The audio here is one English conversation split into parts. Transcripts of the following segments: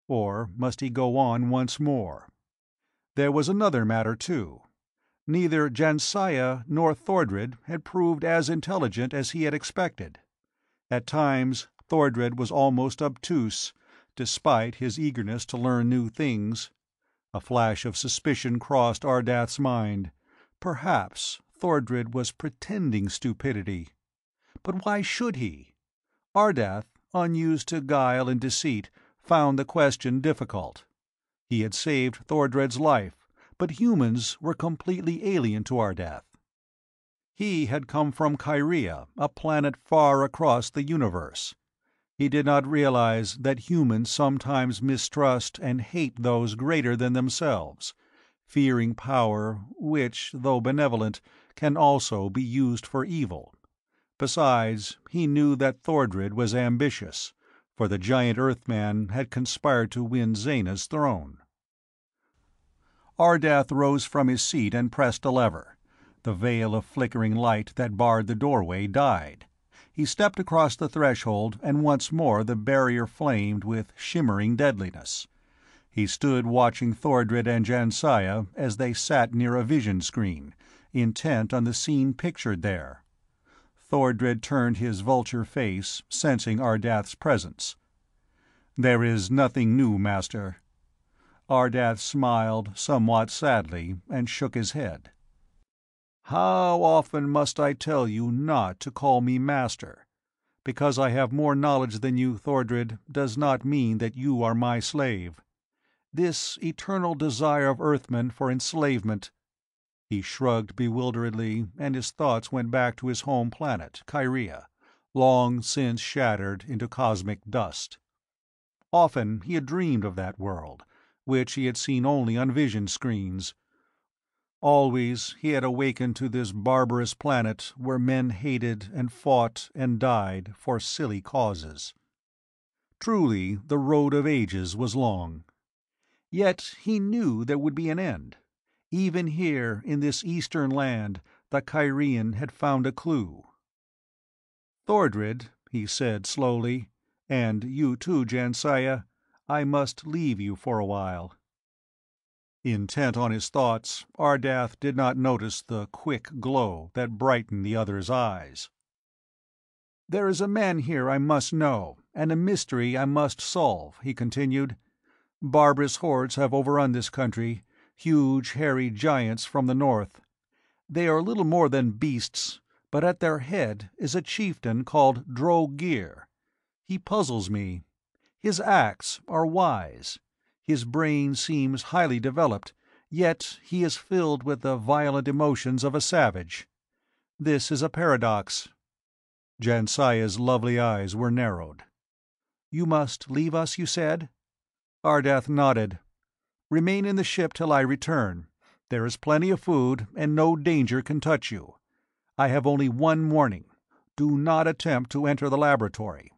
Or must he go on once more? There was another matter, too. Neither Jansiah nor Thordred had proved as intelligent as he had expected. At times Thordred was almost obtuse, despite his eagerness to learn new things. A flash of suspicion crossed Ardath's mind. Perhaps Thordred was pretending stupidity. But why should he? Ardath, unused to guile and deceit, found the question difficult. He had saved Thordred's life, but humans were completely alien to Ardath. He had come from Kyria, a planet far across the universe. He did not realize that humans sometimes mistrust and hate those greater than themselves, fearing power which, though benevolent, can also be used for evil. Besides, he knew that Thordred was ambitious, for the giant Earthman had conspired to win Zayna's throne. Ardath rose from his seat and pressed a lever. The veil of flickering light that barred the doorway died. He stepped across the threshold, and once more the barrier flamed with shimmering deadliness. He stood watching Thordred and Jansiah as they sat near a vision screen, intent on the scene pictured there. Thordred turned his vulture face, sensing Ardath's presence. "There is nothing new, Master." Ardath smiled somewhat sadly and shook his head. "How often must I tell you not to call me Master? Because I have more knowledge than you, Thordred, does not mean that you are my slave. This eternal desire of Earthmen for enslavement—" He shrugged bewilderedly, and his thoughts went back to his home planet, Kyria, long since shattered into cosmic dust. Often he had dreamed of that world, which he had seen only on vision screens. Always he had awakened to this barbarous planet where men hated and fought and died for silly causes. Truly, the road of ages was long. Yet he knew there would be an end. Even here, in this eastern land, the Kyrian had found a clue. "Thordred," he said slowly, "and you too, Jansiah, I must leave you for a while." Intent on his thoughts, Ardath did not notice the quick glow that brightened the other's eyes. "There is a man here I must know, and a mystery I must solve," he continued. "Barbarous hordes have overrun this country, huge hairy giants from the north. They are little more than beasts, but at their head is a chieftain called Dro-Gir. He puzzles me. His acts are wise. His brain seems highly developed, yet he is filled with the violent emotions of a savage. This is a paradox." Jansiah's lovely eyes were narrowed. "You must leave us, you said?" Ardath nodded. "Remain in the ship till I return. There is plenty of food, and no danger can touch you. I have only one warning. Do not attempt to enter the laboratory."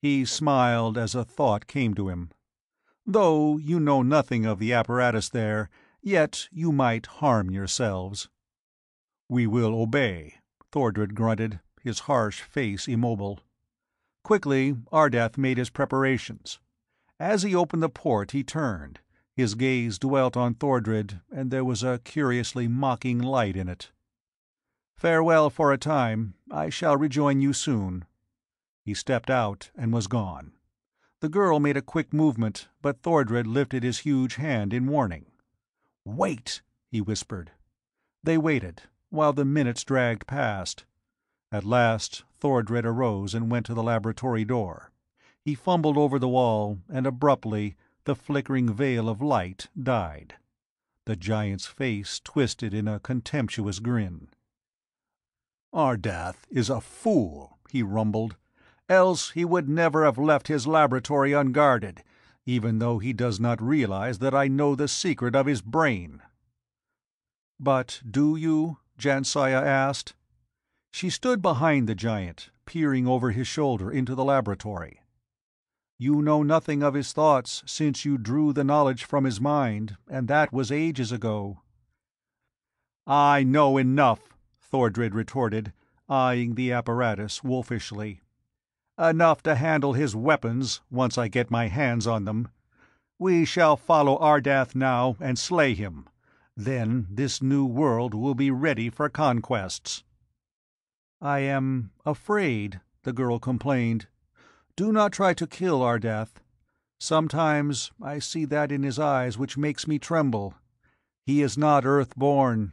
He smiled as a thought came to him. "Though you know nothing of the apparatus there, yet you might harm yourselves." "We will obey," Thordred grunted, his harsh face immobile. Quickly Ardath made his preparations. As he opened the port he turned. His gaze dwelt on Thordred, and there was a curiously mocking light in it. "Farewell for a time. I shall rejoin you soon." He stepped out and was gone. The girl made a quick movement, but Thordred lifted his huge hand in warning. "Wait!" he whispered. They waited, while the minutes dragged past. At last Thordred arose and went to the laboratory door. He fumbled over the wall, and abruptly the flickering veil of light died. The giant's face twisted in a contemptuous grin. "Ardath is a fool," he rumbled. "Else he would never have left his laboratory unguarded, even though he does not realize that I know the secret of his brain." "But do you?" Jansiah asked. She stood behind the giant, peering over his shoulder into the laboratory. "You know nothing of his thoughts since you drew the knowledge from his mind, and that was ages ago." "I know enough," Thordred retorted, eyeing the apparatus wolfishly. "Enough to handle his weapons, once I get my hands on them. We shall follow Ardath now and slay him. Then this new world will be ready for conquests." "I am afraid," the girl complained. "Do not try to kill Ardath. Sometimes I see that in his eyes which makes me tremble. He is not earth-born.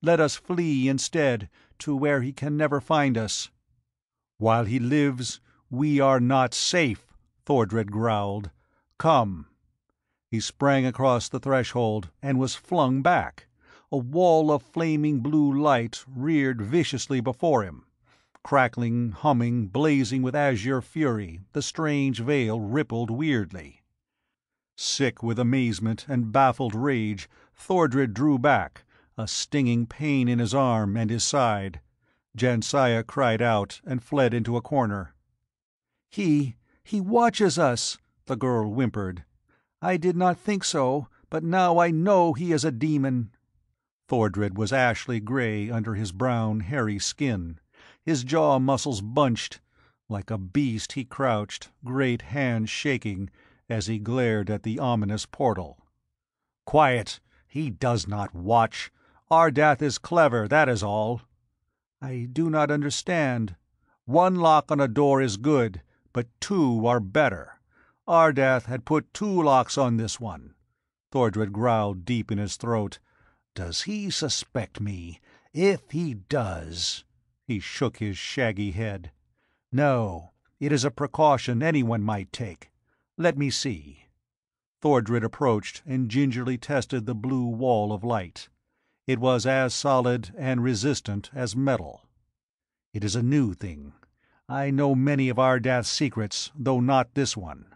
Let us flee instead, to where he can never find us." "While he lives, we are not safe," Thordred growled. "Come." He sprang across the threshold and was flung back. A wall of flaming blue light reared viciously before him. Crackling, humming, blazing with azure fury, the strange veil rippled weirdly. Sick with amazement and baffled rage, Thordred drew back, a stinging pain in his arm and his side. Jansiah cried out and fled into a corner. He watches us," the girl whimpered. "I did not think so, but now I know he is a demon." Thordred was ashly gray under his brown, hairy skin. His jaw muscles bunched. Like a beast he crouched, great hands shaking, as he glared at the ominous portal. "Quiet! He does not watch. Ardath is clever, that is all." "I do not understand." "One lock on a door is good, but two are better. Ardath had put 2 locks on this one." Thordred growled deep in his throat. "Does he suspect me? If he does—" He shook his shaggy head. "No, it is a precaution anyone might take. Let me see." Thordred approached and gingerly tested the blue wall of light. It was as solid and resistant as metal. "It is a new thing. I know many of Ardath's secrets, though not this one.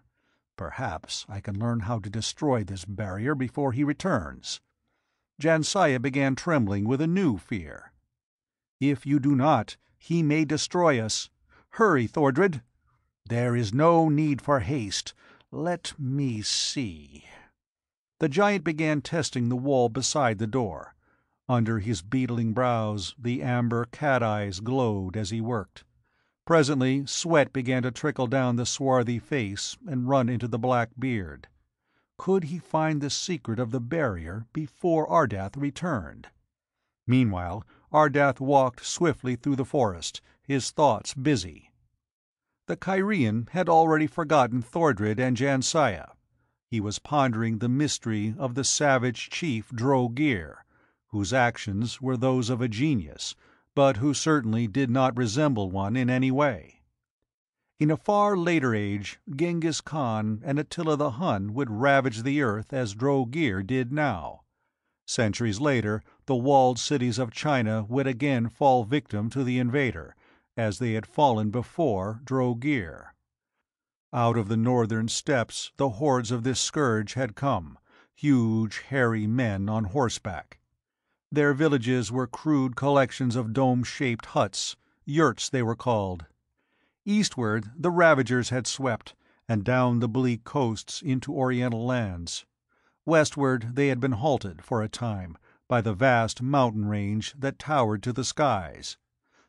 Perhaps I can learn how to destroy this barrier before he returns." Jansiah began trembling with a new fear. "If you do not, he may destroy us. Hurry, Thordred." "There is no need for haste. Let me see." The giant began testing the wall beside the door. Under his beetling brows the amber cat-eyes glowed as he worked. Presently sweat began to trickle down the swarthy face and run into the black beard. Could he find the secret of the barrier before Ardath returned? Meanwhile, Ardath walked swiftly through the forest, his thoughts busy. The Kyrian had already forgotten Thordred and Jansiah. He was pondering the mystery of the savage chief Drogir, whose actions were those of a genius, but who certainly did not resemble one in any way. In a far later age, Genghis Khan and Attila the Hun would ravage the earth as Drogir did now. Centuries later, the walled cities of China would again fall victim to the invader, as they had fallen before Drogir. Out of the northern steppes the hordes of this scourge had come, huge, hairy men on horseback. Their villages were crude collections of dome-shaped huts, yurts they were called. Eastward the ravagers had swept, and down the bleak coasts into Oriental lands. Westward they had been halted, for a time, by the vast mountain range that towered to the skies.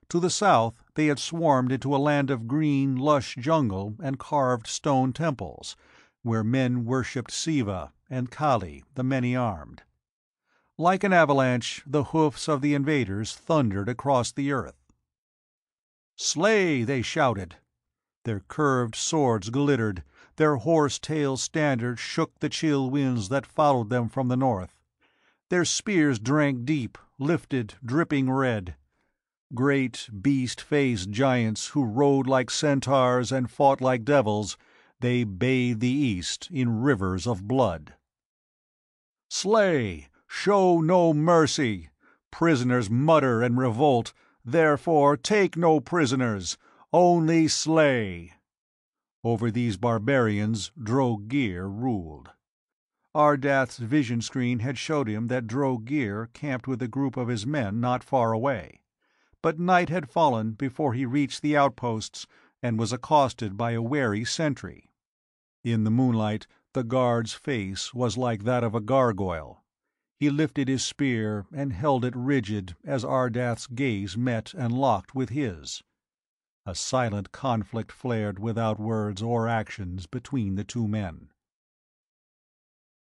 To the south they had swarmed into a land of green, lush jungle and carved stone temples, where men worshipped Siva and Kali, the many-armed. Like an avalanche, the hoofs of the invaders thundered across the earth. "Slay!" they shouted. Their curved swords glittered, their horse-tail standards shook the chill winds that followed them from the north. Their spears drank deep, lifted, dripping red. Great, beast-faced giants who rode like centaurs and fought like devils, they bathed the east in rivers of blood. "Slay! Show no mercy! Prisoners mutter and revolt, therefore take no prisoners, only slay!" Over these barbarians Drogir ruled. Ardath's vision screen had showed him that Drogir camped with a group of his men not far away. But night had fallen before he reached the outposts and was accosted by a wary sentry. In the moonlight the guard's face was like that of a gargoyle. He lifted his spear and held it rigid as Ardath's gaze met and locked with his. A silent conflict flared without words or actions between the two men.